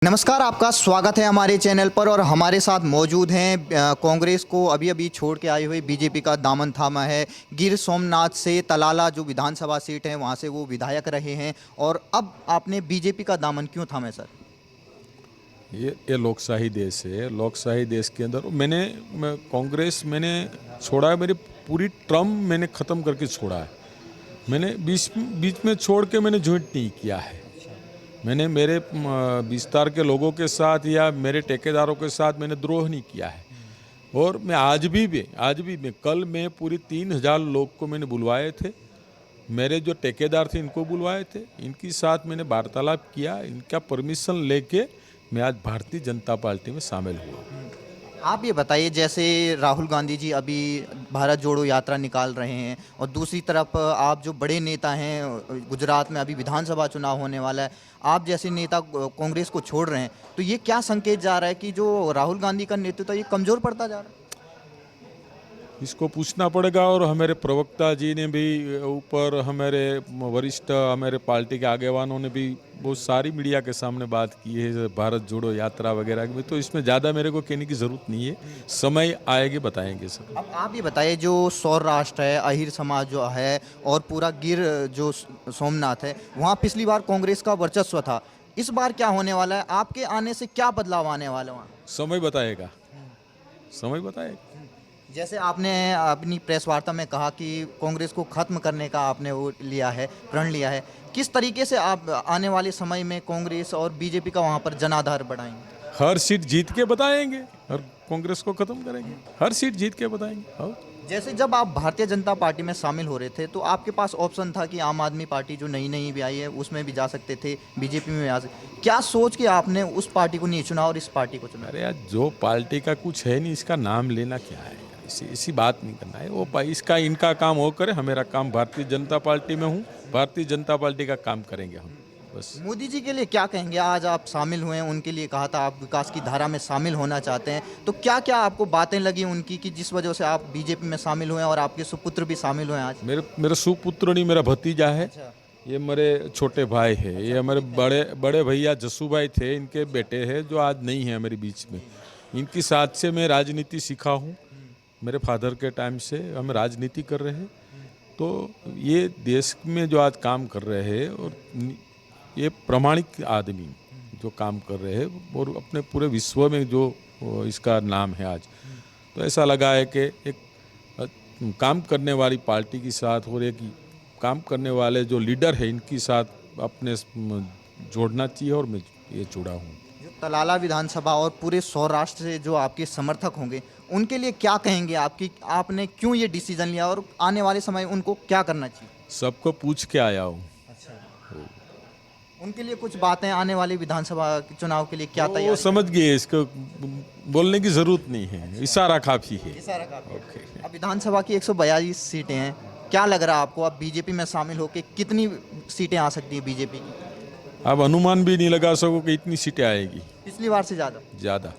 नमस्कार, आपका स्वागत है हमारे चैनल पर। और हमारे साथ मौजूद हैं कांग्रेस को अभी अभी छोड़ के आई हुई बीजेपी का दामन थामा है। गिर सोमनाथ से तलाला जो विधानसभा सीट है वहां से वो विधायक रहे हैं, और अब आपने बीजेपी का दामन क्यों थामा है सर? ये लोकशाही देश है। लोकशाही देश के अंदर कांग्रेस मैंने छोड़ा है। मेरी पूरी टर्म मैंने ख़त्म करके छोड़ा है। मैंने बीच में छोड़ के मैंने ज्वाइन नहीं किया है। मैंने मेरे विस्तार के लोगों के साथ या मेरे ठेकेदारों के साथ मैंने द्रोह नहीं किया है। और मैं आज भी मैं कल मैं पूरी 3,000 लोग को मैंने बुलवाए थे। मेरे जो ठेकेदार थे इनको बुलवाए थे, इनके साथ मैंने वार्तालाप किया, इनका परमिशन लेके मैं आज भारतीय जनता पार्टी में शामिल हुआ। आप ये बताइए, जैसे राहुल गांधी जी अभी भारत जोड़ो यात्रा निकाल रहे हैं, और दूसरी तरफ आप जो बड़े नेता हैं, गुजरात में अभी विधानसभा चुनाव होने वाला है, आप जैसे नेता कांग्रेस को छोड़ रहे हैं, तो ये क्या संकेत जा रहा है कि जो राहुल गांधी का नेतृत्व ये कमज़ोर पड़ता जा रहा है? इसको पूछना पड़ेगा। और हमारे प्रवक्ता जी ने भी ऊपर, हमारे वरिष्ठ, हमारे पार्टी के आगेवानों ने भी बहुत सारी मीडिया के सामने बात की है भारत जोड़ो यात्रा वगैरह की। तो इसमें ज़्यादा मेरे को कहने की ज़रूरत नहीं है, समय आएगी बताएंगे सब। अब आप ये बताइए, जो सौराष्ट्र है, अहिर समाज जो है, और पूरा गिर जो सोमनाथ है, वहाँ पिछली बार कांग्रेस का वर्चस्व था। इस बार क्या होने वाला है? आपके आने से क्या बदलाव आने वाला है वहाँ? समय बताएगा, समय बताएगा। जैसे आपने अपनी प्रेस वार्ता में कहा कि कांग्रेस को खत्म करने का आपने वो लिया है, प्रण लिया है। किस तरीके से आप आने वाले समय में कांग्रेस और बीजेपी का वहाँ पर जनाधार बढ़ाएंगे? हर सीट जीत के बताएंगे और कांग्रेस को खत्म करेंगे। हर सीट जीत के बताएंगे। और जैसे जब आप भारतीय जनता पार्टी में शामिल हो रहे थे, तो आपके पास ऑप्शन था कि आम आदमी पार्टी जो नई नई भी आई है उसमें भी जा सकते थे, बीजेपी में भी आ सकते। क्या सोच के आपने उस पार्टी को नहीं चुना और इस पार्टी को चुना? अरे यार, जो पार्टी का कुछ है नहीं, इसका नाम लेना क्या है? इसी बात नहीं करना है। वो इसका इनका काम हो करे, हमारा काम भारतीय जनता पार्टी में हूँ, भारतीय जनता पार्टी का काम करेंगे हम बस। मोदी जी के लिए क्या कहेंगे? आज आप शामिल हुए हैं, उनके लिए कहा था आप विकास की धारा में शामिल होना चाहते हैं, तो क्या क्या आपको बातें लगी उनकी कि जिस वजह से आप बीजेपी में शामिल हुए हैं और आपके सुपुत्र भी शामिल हुए हैं आज? मेरा सुपुत्र नहीं, मेरा भतीजा है। अच्छा। ये मेरे छोटे भाई है। ये हमारे बड़े भैया जस्सू भाई थे, इनके बेटे हैं जो आज नहीं है मेरे बीच में। इनकी साथ से मैं राजनीति सीखा हूँ। मेरे फादर के टाइम से हम राजनीति कर रहे हैं। तो ये देश में जो आज काम कर रहे हैं, और ये प्रामाणिक आदमी जो काम कर रहे हैं, और अपने पूरे विश्व में जो इसका नाम है आज, तो ऐसा लगा है कि एक काम करने वाली पार्टी के साथ और एक काम करने वाले जो लीडर है इनके साथ अपने जोड़ना चाहिए, और मैं ये जुड़ा हूँ। जो तलाला विधानसभा और पूरे सौराष्ट्र से जो आपके समर्थक होंगे, उनके लिए क्या कहेंगे? आपने क्यों ये डिसीजन लिया, और आने वाले समय उनको क्या करना चाहिए? सबको पूछ के आया हूँ। अच्छा। उनके लिए कुछ बातें आने वाले विधानसभा चुनाव के लिए क्या वो तैयार? समझ गए, इसको बोलने की जरूरत नहीं है, इशारा काफी है। ओके। अब विधानसभा की 142 सीटें हैं, क्या लग रहा है आपको? अब बीजेपी में शामिल होकर कितनी सीटें आ सकती है बीजेपी की? अब अनुमान भी नहीं लगा सको कि इतनी सीटें आएगी। पिछली बार से ज़्यादा? ज़्यादा।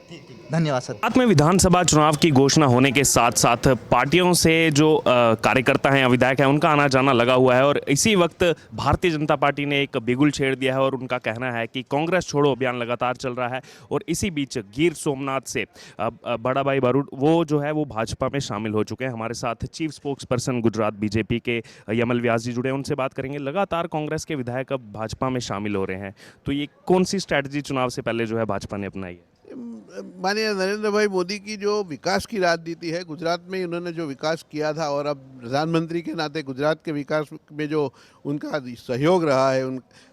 ठीक ठीक, धन्यवाद सर। साथ में विधानसभा चुनाव की घोषणा होने के साथ साथ पार्टियों से जो कार्यकर्ता हैं या विधायक हैं उनका आना जाना लगा हुआ है, और इसी वक्त भारतीय जनता पार्टी ने एक बिगुल छेड़ दिया है और उनका कहना है कि कांग्रेस छोड़ो अभियान लगातार चल रहा है। और इसी बीच गिर सोमनाथ से बड़ा भाई बारूद वो जो है वो भाजपा में शामिल हो चुके हैं। हमारे साथ chief spokes person Gujarat BJP के यमल व्यास जी जुड़े हैं, उनसे बात करेंगे। लगातार कांग्रेस के विधायक अब भाजपा में शामिल हो रहे हैं, तो ये कौन सी स्ट्रैटेजी चुनाव से पहले जो है भाजपा ने अपनाई है? माननीय नरेंद्र भाई मोदी की जो विकास की राजनीति है, गुजरात में उन्होंने जो विकास किया था, और अब प्रधानमंत्री के नाते गुजरात के विकास में जो उनका सहयोग रहा है,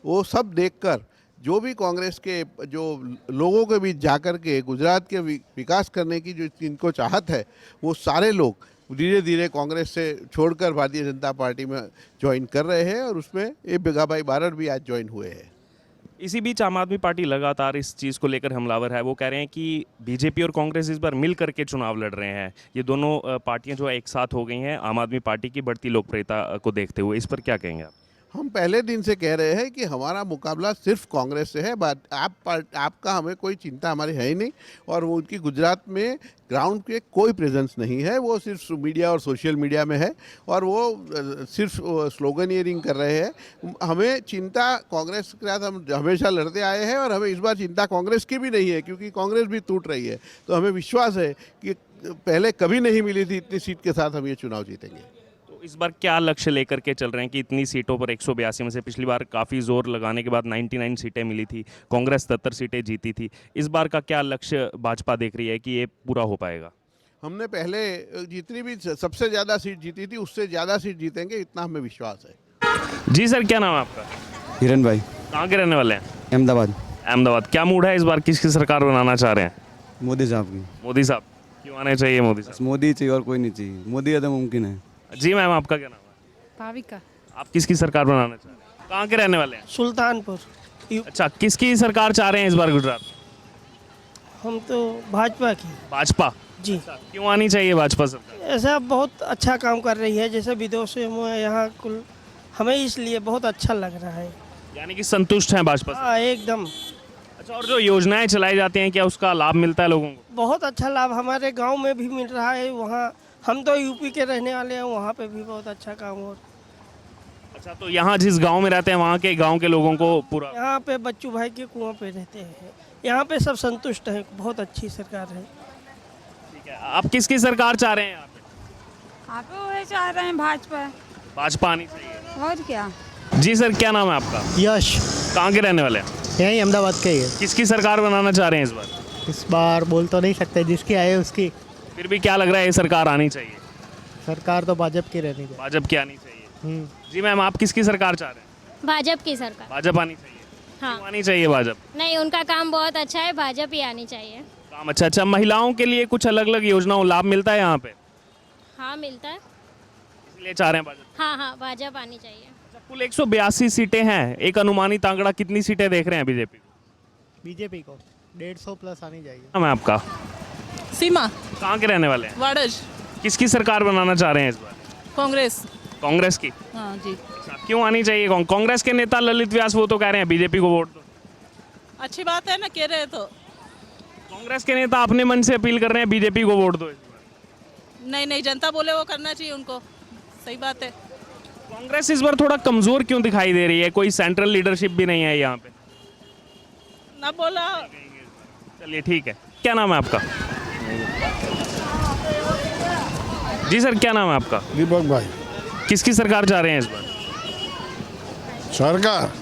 वो सब देखकर जो भी कांग्रेस के जो लोगों के बीच जाकर के गुजरात के विकास करने की जो इनको चाहत है, वो सारे लोग धीरे धीरे कांग्रेस से छोड़कर भारतीय जनता पार्टी में ज्वाइन कर रहे हैं, और उसमें ये बिगा भाई बारड़ भी आज ज्वाइन हुए हैं। इसी बीच आम आदमी पार्टी लगातार इस चीज़ को लेकर हमलावर है। वो कह रहे हैं कि बीजेपी और कांग्रेस इस बार मिल करके चुनाव लड़ रहे हैं। ये दोनों पार्टियां जो एक साथ हो गई हैं आम आदमी पार्टी की बढ़ती लोकप्रियता को देखते हुए, इस पर क्या कहेंगे आप? हम पहले दिन से कह रहे हैं कि हमारा मुकाबला सिर्फ कांग्रेस से है। बात आपका हमें कोई चिंता हमारी है ही नहीं। और वो उनकी गुजरात में ग्राउंड पे कोई प्रेजेंस नहीं है, वो सिर्फ मीडिया और सोशल मीडिया में है और वो सिर्फ स्लोगनियरिंग कर रहे हैं। हमें चिंता कांग्रेस के साथ हम हमेशा लड़ते आए हैं और हमें इस बार चिंता कांग्रेस की भी नहीं है, क्योंकि कांग्रेस भी टूट रही है। तो हमें विश्वास है कि पहले कभी नहीं मिली थी इतनी सीट के साथ हम ये चुनाव जीतेंगे। इस बार क्या लक्ष्य लेकर के चल रहे हैं कि इतनी सीटों पर 182 में से पिछली बार काफ़ी जोर लगाने के बाद 99 सीटें मिली थी, कांग्रेस 77 सीटें जीती थी। इस बार का क्या लक्ष्य भाजपा देख रही है कि ये पूरा हो पाएगा? हमने पहले जितनी भी सबसे ज़्यादा सीट जीती थी उससे ज़्यादा सीट जीतेंगे, इतना हमें विश्वास है। जी सर, क्या नाम है आपका? हिरन भाई, कहाँ के रहने वाले हैं? अहमदाबाद। अहमदाबाद। क्या मूड है इस बार, किसकी सरकार बनाना चाह रहे हैं? मोदी साहब की। मोदी साहब क्यों आने चाहिए? मोदी साहब। बस मोदी चाहिए और कोई नहीं चाहिए, मोदी ज़्यादा मुमकिन है। जी मैम, आपका क्या नाम है? भाविका, आप किसकी सरकार बनाना चाह रहे हैं? कहाँ के रहने वाले हैं? सुल्तानपुर। अच्छा, किसकी सरकार चाह रहे हैं इस बार गुजरात में? हम तो भाजपा की। भाजपा। जी, क्यों आनी चाहिए भाजपा सरकार? ऐसा बहुत अच्छा काम कर रही है, जैसे विदेशों में यहाँ कुल हमें इसलिए बहुत अच्छा लग रहा है। यानी कि संतुष्ट हैं भाजपा से? हाँ, एकदम। अच्छा, और जो योजनाएं चलाई जाती हैं क्या उसका लाभ मिलता है लोगों को? बहुत अच्छा लाभ हमारे गांव में भी मिल रहा है। वहाँ हम तो यूपी के रहने वाले हैं, वहाँ पे भी बहुत अच्छा काम हो। अच्छा, तो यहाँ जिस गांव में रहते हैं वहाँ के गांव के लोगों को पूरा? यहाँ पे बच्चू भाई के कुआं पे रहते हैं, यहाँ पे सब संतुष्ट हैं। बहुत अच्छी सरकार है। ठीक है, आप किसकी सरकार चाह रहे हैं यहाँ पे? आप वही चाह रहे हैं भाजपा। भाजपा आनी चाहिए। और क्या? जी सर, क्या नाम है आपका? यश, कहाँ के रहने वाले हैं? यही अहमदाबाद के ही है। किसकी सरकार बनाना चाह रहे हैं इस बार? इस बार बोल तो नहीं सकते, जिसकी आए उसकी। फिर भी क्या लग रहा है ये सरकार आनी चाहिए? सरकार तो भाजपा की रहनी चाहिए। भाजपा की आनी चाहिए। जी मैम, आप किसकी सरकार चाह रहे हैं? भाजपा की सरकार। भाजपा आनी चाहिए। हाँ। क्यों आनी चाहिए भाजपा? नहीं, उनका काम बहुत अच्छा है, भाजपा ही आनी चाहिए। काम अच्छा। अच्छा, महिलाओं के लिए कुछ अलग अलग योजनाओं लाभ मिलता है यहाँ पे, हाँ मिलता है। इसलिए चाह रहे हैं भाजपा? हाँ हाँ, भाजपा आनी चाहिए। अच्छा, कुल 182 सीटें हैं, एक अनुमानित आंकड़ा कितनी सीटें देख रहे हैं बीजेपी को? बीजेपी को 150 प्लस आनी चाहिए। नाम है आपका? सीमा कहाँ के रहने वाले हैं? वाड़ज। किसकी सरकार बनाना चाह रहे हैं इस बार? कांग्रेस। कांग्रेस की। हाँ जी। अच्छा, क्यों आनी चाहिए? कांग्रेस के नेता ललित व्यास वो तो कह रहे हैं बीजेपी को वोट दो। अच्छी बात है ना, कह रहे तो। कांग्रेस के नेता अपने मन से अपील कर रहे हैं बीजेपी को वोट दो इस बार। नहीं नहीं, जनता बोले वो करना चाहिए उनको, सही बात है। कांग्रेस इस बार थोड़ा कमजोर क्यों दिखाई दे रही है? कोई सेंट्रल लीडरशिप भी नहीं है यहाँ पे। ना बोला। चलिए ठीक है, क्या नाम है आपका? जी सर, क्या नाम है आपका? दीपक भाई। किसकी सरकार चाह रहे हैं इस बार? सरकार,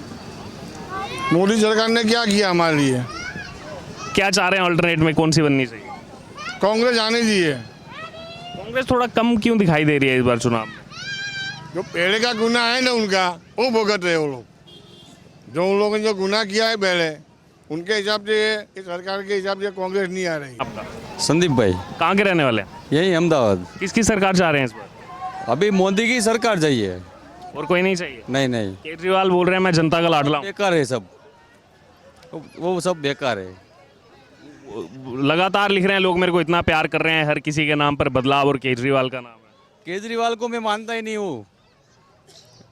मोदी सरकार ने क्या किया हमारे लिए? क्या चाह रहे हैं अल्टरनेट में, कौन सी बननी चाहिए? कांग्रेस आने दीजिए। कांग्रेस थोड़ा कम क्यों दिखाई दे रही है इस बार चुनाव में? जो पहले का गुनाह है ना उनका, वो भुगत रहे वो लोग। जो उन लोगों ने जो गुनाह किया है पहले, उनके हिसाब से इस सरकार के हिसाब से कांग्रेस नहीं आ रही। आपका? संदीप भाई, कहाँ के रहने वाले हैं? यही अहमदाबाद। किसकी सरकार चाह रहे हैं इस बार? अभी मोदी की सरकार चाहिए। और कोई नहीं चाहिए? नहीं नहीं, केजरीवाल बोल रहे हैं मैं जनता का लाडला हूँ। बेकार है सब, वो सब बेकार है। लगातार लिख रहे हैं लोग मेरे को इतना प्यार कर रहे हैं, हर किसी के नाम पर बदलाव और केजरीवाल का नाम है। केजरीवाल को मैं मानता ही नहीं हूँ।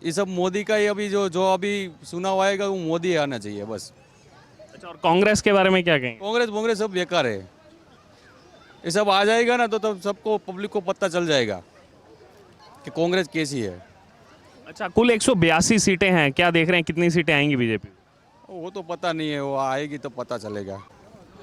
ये सब मोदी का ही अभी जो अभी सुना हुआ है वो मोदी आना चाहिए बस। अच्छा, और कांग्रेस के बारे में क्या कहेंगे? कांग्रेस सब बेकार है। ये सब आ जाएगा ना तो तब सबको पब्लिक को पता चल जाएगा कि कांग्रेस कैसी है। अच्छा, कुल 182 सीटें हैं, क्या देख रहे हैं कितनी सीटें आएंगी बीजेपी? वो तो पता नहीं है, वो आएगी तो पता चलेगा।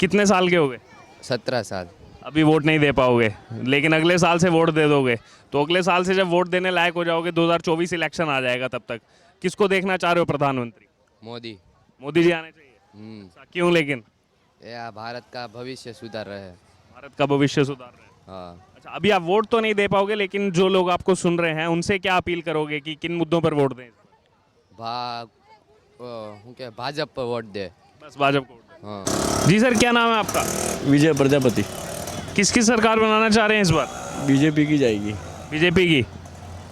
कितने साल के हो गए? 17 साल। अभी वोट नहीं दे पाओगे, लेकिन अगले साल से वोट दे दोगे तो अगले साल से जब वोट देने लायक हो जाओगे 2024 इलेक्शन आ जाएगा, तब तक किसको देखना चाह रहे हो प्रधानमंत्री? मोदी। मोदी जी आने चाहिए। अच्छा, क्यों लेकिन? यह भारत का भविष्य सुधार रहे हैं। भारत का भविष्य सुधार रहे हैं। हाँ। अच्छा, अभी आप वोट तो नहीं दे पाओगे, लेकिन जो लोग आपको सुन रहे हैं उनसे क्या अपील करोगे कि किन मुद्दों पर वोट दें? भाजपा पर वोट दे। बस भाजपा को वोट दें। हाँ। जी सर, क्या नाम है आपका? विजय प्रजापति। किसकी सरकार बनाना चाह रहे हैं इस बार? बीजेपी की जाएगी। बीजेपी की।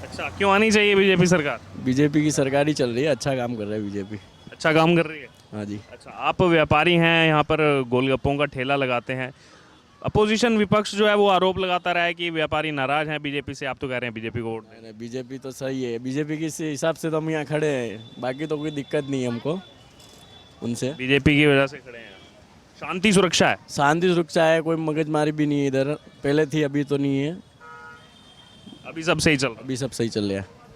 अच्छा, क्यों आनी चाहिए बीजेपी सरकार? बीजेपी की सरकार ही चल रही है, अच्छा काम कर रहा है बीजेपी। अच्छा काम कर रही है। हाँ जी। अच्छा, आप व्यापारी हैं, यहाँ पर गोलगप्पों का ठेला लगाते हैं, अपोजिशन विपक्ष जो है वो आरोप लगाता रहा है कि व्यापारी नाराज हैं बीजेपी से, आप तो कह रहे हैं बीजेपी को वोट दें। बीजेपी तो सही है, बीजेपी के हिसाब से तो हम यहाँ खड़े हैं, बाकी तो कोई दिक्कत नहीं है हमको उनसे। बीजेपी की वजह से खड़े हैं। शांति सुरक्षा है, शांति सुरक्षा है, कोई मगजमारी भी नहीं है इधर, पहले थी अभी तो नहीं है, अभी सब सही चल रहा है। अभी सब सही चल रहा है।